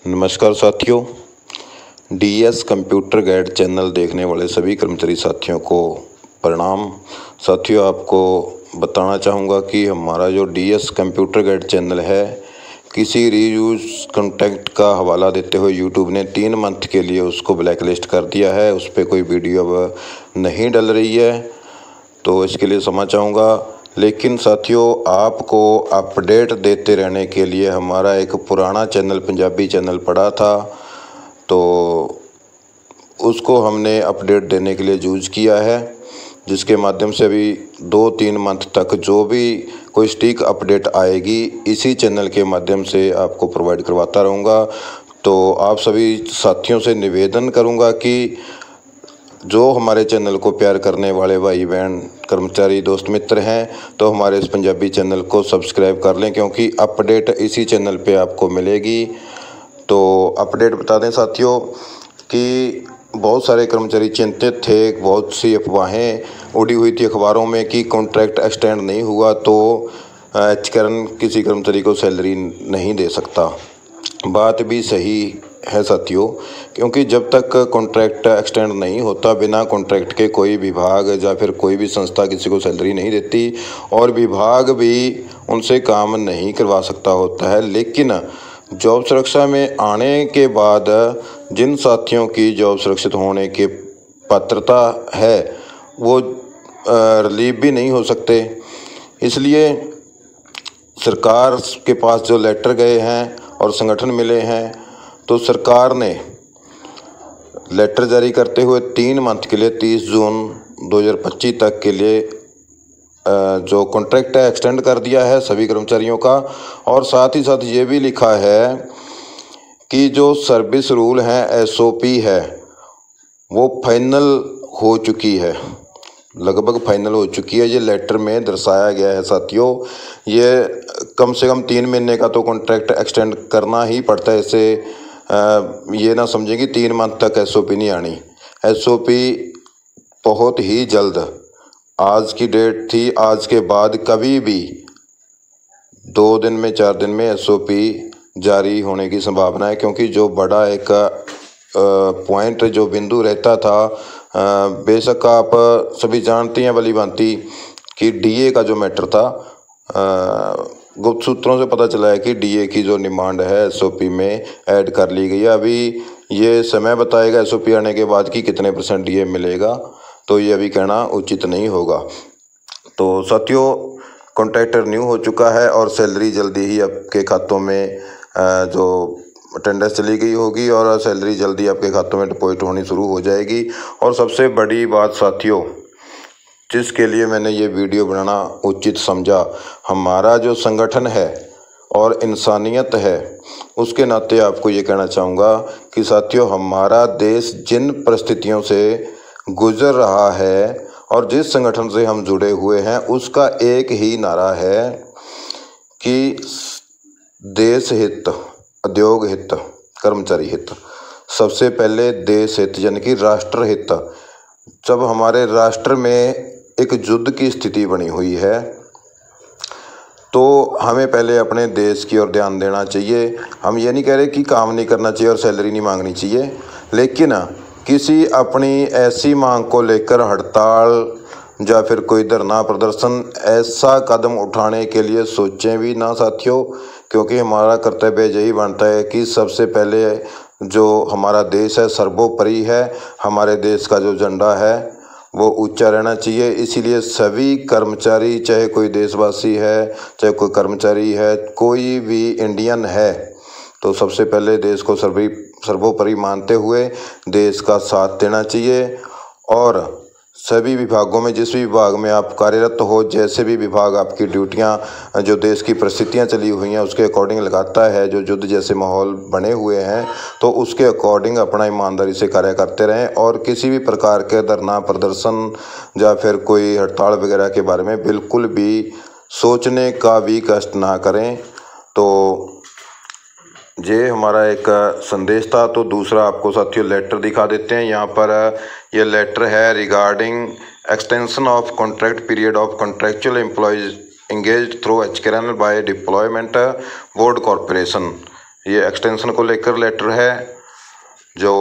नमस्कार साथियों, DS computer guide channel देखने वाले सभी कर्मचारी साथियों को प्रणाम। साथियों, आपको बताना चाहूँगा कि हमारा जो डीएस कंप्यूटर गाइड चैनल है, किसी रीयूज कंटेंट का हवाला देते हुए यूट्यूब ने 3 मंथ के लिए उसको ब्लैक लिस्ट कर दिया है। उस पर कोई वीडियो अब नहीं डल रही है, तो इसके लिए क्षमा चाहूँगा। लेकिन साथियों, आपको अपडेट देते रहने के लिए हमारा एक पुराना चैनल, पंजाबी चैनल पड़ा था, तो उसको हमने अपडेट देने के लिए यूज़ किया है, जिसके माध्यम से अभी 2-3 मंथ तक जो भी कोई स्टिक अपडेट आएगी इसी चैनल के माध्यम से आपको प्रोवाइड करवाता रहूँगा। तो आप सभी साथियों से निवेदन करूँगा कि जो हमारे चैनल को प्यार करने वाले भाई बहन, कर्मचारी, दोस्त मित्र हैं, तो हमारे इस पंजाबी चैनल को सब्सक्राइब कर लें, क्योंकि अपडेट इसी चैनल पे आपको मिलेगी। तो अपडेट बता दें साथियों कि बहुत सारे कर्मचारी चिंतित थे, बहुत सी अफवाहें उड़ी हुई थी अखबारों में कि कॉन्ट्रैक्ट एक्सटेंड नहीं हुआ तो एचकरण किसी कर्मचारी को सैलरी नहीं दे सकता। बात भी सही है साथियों, क्योंकि जब तक कॉन्ट्रैक्ट एक्सटेंड नहीं होता, बिना कॉन्ट्रैक्ट के कोई विभाग या फिर कोई भी संस्था किसी को सैलरी नहीं देती और विभाग भी उनसे काम नहीं करवा सकता होता है। लेकिन जॉब सुरक्षा में आने के बाद जिन साथियों की जॉब सुरक्षित होने की पात्रता है, वो रिलीव भी नहीं हो सकते। इसलिए सरकार के पास जो लेटर गए हैं और संगठन मिले हैं, तो सरकार ने लेटर जारी करते हुए 3 मंथ के लिए 30 जून 2025 तक के लिए जो कॉन्ट्रैक्ट है एक्सटेंड कर दिया है सभी कर्मचारियों का। और साथ ही साथ ये भी लिखा है कि जो सर्विस रूल हैं, एसओपी है, वो फाइनल हो चुकी है, लगभग फाइनल हो चुकी है। ये लेटर में दर्शाया गया है साथियों। ये कम से कम 3 महीने का तो कॉन्ट्रैक्ट एक्सटेंड करना ही पड़ता है। इसे ये ना समझें कि 3 मंथ तक एसओपी नहीं आनी। एसओपी बहुत ही जल्द, आज की डेट थी, आज के बाद कभी भी 2 दिन में 4 दिन में एसओपी जारी होने की संभावना है, क्योंकि जो बड़ा एक पॉइंट, जो बिंदु रहता था, बेशक आप सभी जानते हैं भली भांति कि डीए का जो मैटर था, गुप्त सूत्रों से पता चला है कि डीए की जो डिमांड है एसओपी में ऐड कर ली गई है। अभी ये समय बताएगा एसओपी आने के बाद कि कितने % डीए मिलेगा, तो ये अभी कहना उचित नहीं होगा। तो साथियों, कॉन्ट्रैक्ट रिन्यू हो चुका है और सैलरी जल्दी ही आपके खातों में जो अटेंडेंस चली गई होगी और सैलरी जल्दी आपके खातों में डिपॉजिट होनी शुरू हो जाएगी। और सबसे बड़ी बात साथियों, जिसके लिए मैंने ये वीडियो बनाना उचित समझा, हमारा जो संगठन है और इंसानियत है, उसके नाते आपको ये कहना चाहूँगा कि साथियों, हमारा देश जिन परिस्थितियों से गुजर रहा है और जिस संगठन से हम जुड़े हुए हैं, उसका एक ही नारा है कि देश हित, उद्योग हित, कर्मचारी हित। सबसे पहले देश हित यानी कि राष्ट्र हित। जब हमारे राष्ट्र में एक युद्ध की स्थिति बनी हुई है, तो हमें पहले अपने देश की ओर ध्यान देना चाहिए। हम ये नहीं कह रहे कि काम नहीं करना चाहिए और सैलरी नहीं मांगनी चाहिए, लेकिन किसी अपनी ऐसी मांग को लेकर हड़ताल या फिर कोई धरना प्रदर्शन, ऐसा कदम उठाने के लिए सोचें भी ना साथियों, क्योंकि हमारा कर्तव्य यही बनता है कि सबसे पहले जो हमारा देश है सर्वोपरि है। हमारे देश का जो झंडा है वो ऊंचा रहना चाहिए। इसीलिए सभी कर्मचारी, चाहे कोई देशवासी है, चाहे कोई कर्मचारी है, कोई भी इंडियन है, तो सबसे पहले देश को सर्वोपरि मानते हुए देश का साथ देना चाहिए। और सभी विभागों में, जिस भी विभाग में आप कार्यरत हो, जैसे भी विभाग आपकी ड्यूटियां, जो देश की परिस्थितियां चली हुई हैं उसके अकॉर्डिंग लगाता है, जो युद्ध जैसे माहौल बने हुए हैं, तो उसके अकॉर्डिंग अपना ईमानदारी से कार्य करते रहें और किसी भी प्रकार के धरना प्रदर्शन या फिर कोई हड़ताल वगैरह के बारे में बिल्कुल भी सोचने का भी कष्ट ना करें। तो ये हमारा एक संदेश था। तो दूसरा आपको साथियों लेटर दिखा देते हैं। यहाँ पर ये लेटर है regarding extension of contract period of contractual employees engaged through HKRN by Deployment Board Corporation। ये एक्सटेंशन को लेकर लेटर है जो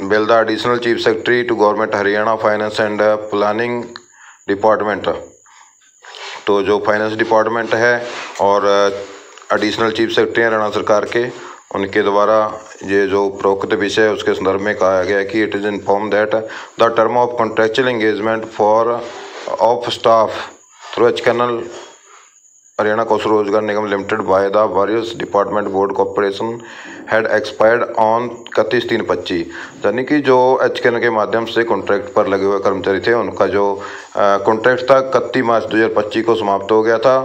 bill the additional chief secretary to government Haryana finance and planning department. तो जो फाइनेंस डिपार्टमेंट है और एडिशनल चीफ सेक्रेटरी हरियाणा सरकार के, उनके द्वारा ये जो उपरोक्त विषय है उसके संदर्भ में कहा गया कि it is inform that the term of contractual engagement for of staff through HKNL Haryana Kaushal Rozgar Nigam limited by the various department board corporation had expired on 31/3/25। यानी कि जो एचकेएनएल के माध्यम से कॉन्ट्रैक्ट पर लगे हुए कर्मचारी थे उनका जो कॉन्ट्रैक्ट था 31 मार्च 2025 को समाप्त हो गया था।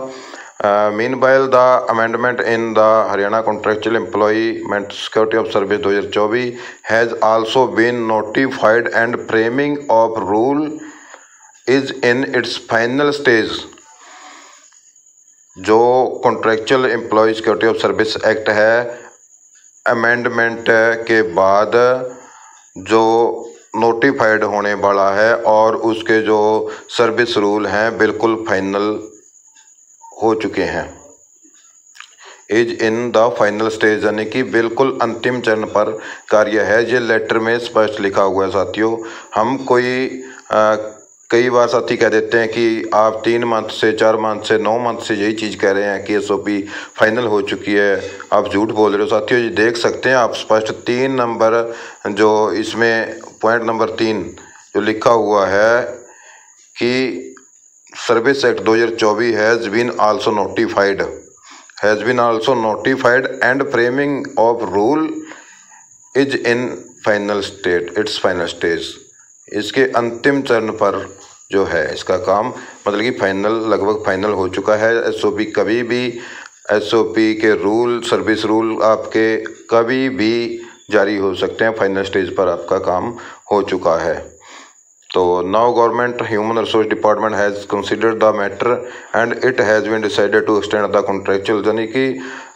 Meanwhile, the amendment in the Haryana Contractual Employment Security of Service 2024 has also been notified and framing of rule is in its final stage। जो contractual employee security of service act है, amendment के बाद जो notified होने वाला है और उसके जो सर्विस रूल हैं बिल्कुल फाइनल हो चुके हैं। Is in the final stage यानी कि बिल्कुल अंतिम चरण पर कार्य है। ये लेटर में स्पष्ट लिखा हुआ है साथियों। हम कई बार साथी कह देते हैं कि आप 3 मंथ से 4 मंथ से 9 मंथ से यही चीज़ कह रहे हैं कि एसओपी फाइनल हो चुकी है, आप झूठ बोल रहे हो साथियों। ये देख सकते हैं आप स्पष्ट 3 नंबर जो इसमें पॉइंट नंबर 3 जो लिखा हुआ है कि service act 2024 has been also notified and framing of rule is in final stage. इसके अंतिम चरण पर जो है इसका काम मतलब कि लगभग फाइनल हो चुका है। एसओपी कभी भी एसओपी के रूल सर्विस रूल आपके कभी भी जारी हो सकते हैं। फाइनल स्टेज पर आपका काम हो चुका है। तो now government human resource department has considered the matter and it has been decided to extend the contractual. यानी कि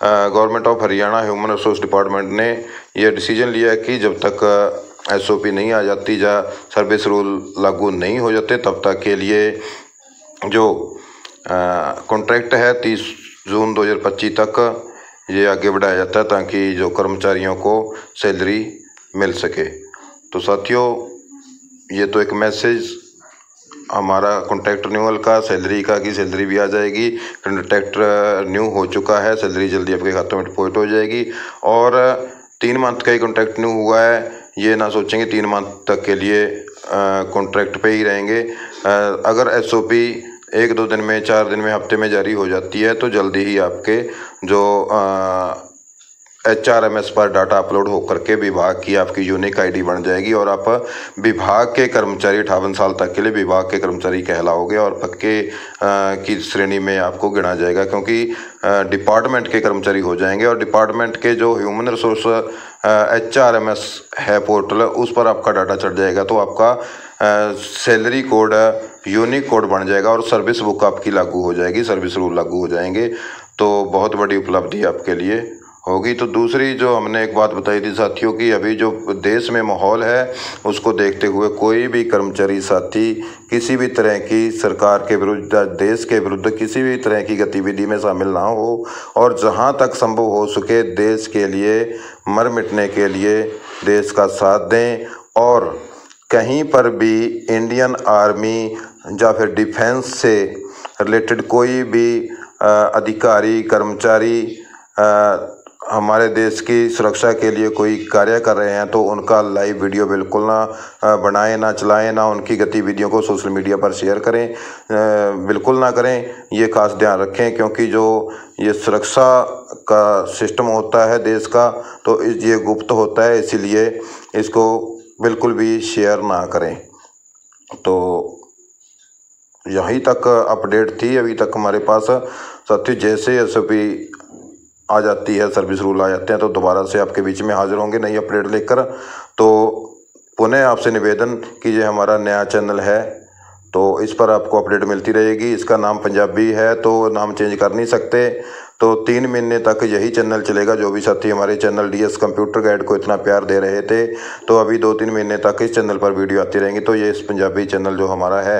government of Haryana human resource department ने यह डिसीजन लिया कि जब तक एसओपी नहीं आ जाती या सर्विस रूल लागू नहीं हो जाते तब तक के लिए जो कॉन्ट्रैक्ट है 30 जून 2025 तक ये आगे बढ़ाया जाता है ताकि जो कर्मचारियों को सैलरी मिल सके। तो साथियों ये तो एक मैसेज हमारा कॉन्ट्रैक्ट रिन्यूअल का, सैलरी का कि सैलरी भी आ जाएगी। कॉन्ट्रैक्ट न्यू हो चुका है, सैलरी जल्दी आपके खाते में डिपॉजिट हो जाएगी। और 3 मंथ का ही कॉन्ट्रैक्ट न्यू हुआ है, ये ना सोचेंगे 3 मंथ तक के लिए कॉन्ट्रैक्ट पे ही रहेंगे। अगर एसओपी 1-2 दिन में, 4 दिन में, हफ्ते में जारी हो जाती है तो जल्दी ही आपके जो HRMS पर डाटा अपलोड होकर के विभाग की आपकी यूनिक आईडी बन जाएगी और आप विभाग के कर्मचारी 58 साल तक के लिए विभाग के कर्मचारी कहलाओगे और पक्के की श्रेणी में आपको गिना जाएगा, क्योंकि डिपार्टमेंट के कर्मचारी हो जाएंगे। और डिपार्टमेंट के जो ह्यूमन रिसोर्स HRMS है पोर्टल, उस पर आपका डाटा चढ़ जाएगा तो आपका सैलरी कोड यूनिक कोड बन जाएगा और सर्विस बुक आपकी लागू हो जाएगी, सर्विस रूल लागू हो जाएंगे। तो बहुत बड़ी उपलब्धि आपके लिए होगी। तो दूसरी जो हमने एक बात बताई थी साथियों कि अभी जो देश में माहौल है उसको देखते हुए कोई भी कर्मचारी साथी किसी भी तरह की सरकार के विरुद्ध, देश के विरुद्ध किसी भी तरह की गतिविधि में शामिल ना हो और जहां तक संभव हो सके देश के लिए मर मिटने के लिए देश का साथ दें। और कहीं पर भी इंडियन आर्मी या फिर डिफेंस से रिलेटेड कोई भी अधिकारी कर्मचारी हमारे देश की सुरक्षा के लिए कोई कार्य कर रहे हैं तो उनका लाइव वीडियो बिल्कुल ना बनाएं, ना चलाएं, ना उनकी गतिविधियों को सोशल मीडिया पर शेयर करें, बिल्कुल ना करें। ये खास ध्यान रखें क्योंकि जो ये सुरक्षा का सिस्टम होता है देश का तो ये गुप्त होता है, इसीलिए इसको बिल्कुल भी शेयर ना करें। तो यहीं तक अपडेट थी अभी तक हमारे पास साथी। जैसे एसओपी आ जाती है, सर्विस रूल आ जाते हैं तो दोबारा से आपके बीच में हाजिर होंगे नई अपडेट लेकर। तो पुनः आपसे निवेदन कि ये हमारा नया चैनल है तो इस पर आपको अपडेट मिलती रहेगी। इसका नाम पंजाबी है तो नाम चेंज कर नहीं सकते। तो 3 महीने तक यही चैनल चलेगा। जो भी साथी हमारे चैनल DS कंप्यूटर गाइड को इतना प्यार दे रहे थे तो अभी 2-3 महीने तक इस चैनल पर वीडियो आती रहेंगी। तो ये इस पंजाबी चैनल जो हमारा है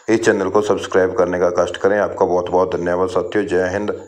इस चैनल को सब्सक्राइब करने का कष्ट करें। आपका बहुत बहुत धन्यवाद साथियों। जय हिंद।